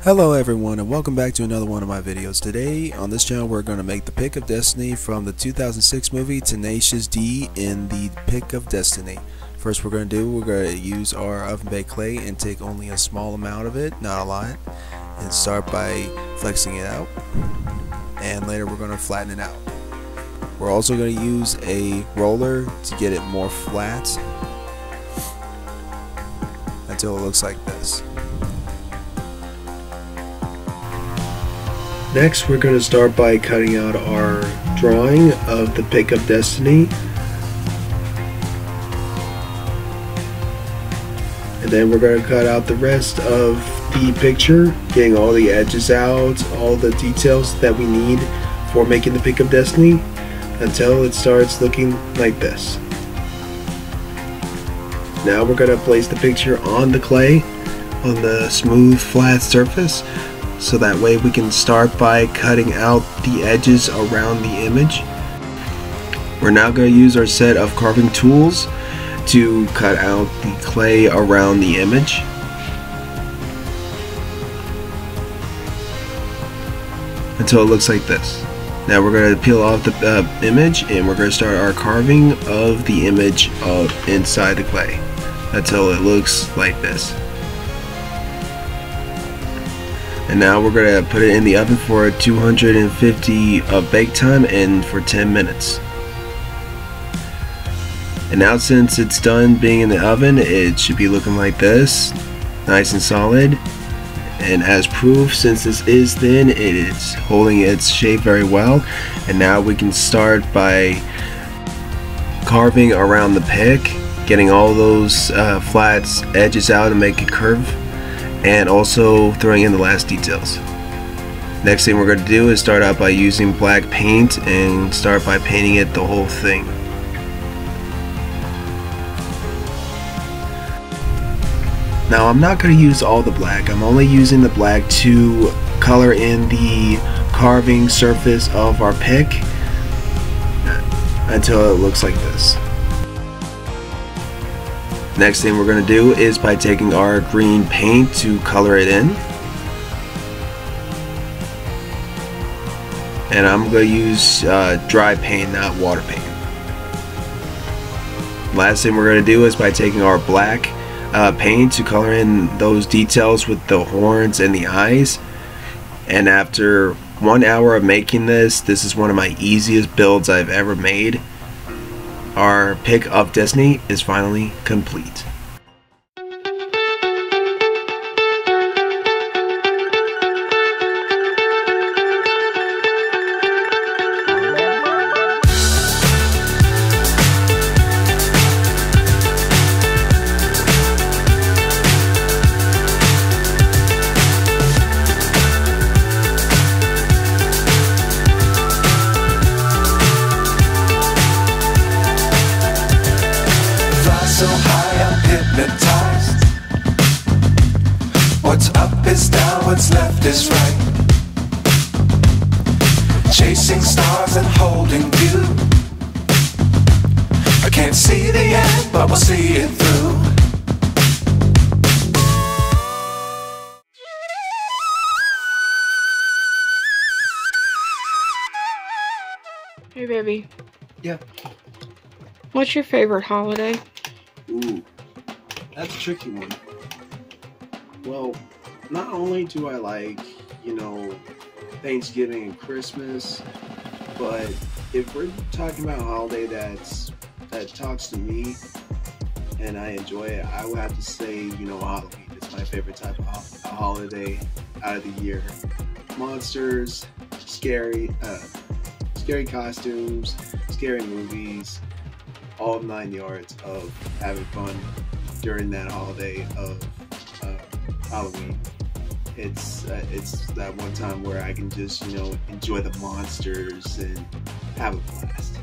Hello everyone and welcome back to another one of my videos. Today on this channel we're going to make the Pick of Destiny from the 2006 movie Tenacious D in the Pick of Destiny. First we're going to use our oven baked clay and take only a small amount of it, not a lot, and start by flexing it out, and later we're going to flatten it out. We're also going to use a roller to get it more flat until it looks like this. Next, we're going to start by cutting out our drawing of the Pick of Destiny. And then we're going to cut out the rest of the picture, getting all the edges out, all the details that we need for making the Pick of Destiny, until it starts looking like this. Now we're going to place the picture on the clay, on the smooth, flat surface. So that way we can start by cutting out the edges around the image. We're now going to use our set of carving tools to cut out the clay around the image. Until it looks like this. Now we're going to peel off the image and we're going to start our carving of the image inside the clay until it looks like this. And now we're going to put it in the oven for 250 bake time and for 10 minutes. And now since it's done being in the oven, it should be looking like this, nice and solid. And as proof, since this is thin, it is holding its shape very well. And now we can start by carving around the pick, getting all those flat edges out and make it curve, and also throwing in the last details. Next thing we're going to do is start out by using black paint and start by painting it the whole thing. Now I'm not going to use all the black, I'm only using the black to color in the carving surface of our pick until it looks like this. Next thing we're going to do is by taking our green paint to color it in. And I'm going to use dry paint, not water paint. Last thing we're going to do is by taking our black paint to color in those details with the horns and the eyes. And after 1 hour of making this is one of my easiest builds I've ever made. Our Pick of Destiny is finally complete. So high I'm hypnotized. What's up is down, what's left is right. Chasing stars and holding you. I can't see the end, but we'll see it through. Hey baby. Yeah. What's your favorite holiday? Ooh, that's a tricky one. Well, not only do I like, Thanksgiving and Christmas, but if we're talking about a holiday that talks to me and I enjoy it, I would have to say, Halloween is my favorite type of holiday out of the year. Monsters, scary costumes, scary movies, all 9 yards of having fun during that holiday of Halloween. It's that one time where I can just enjoy the monsters and have a blast.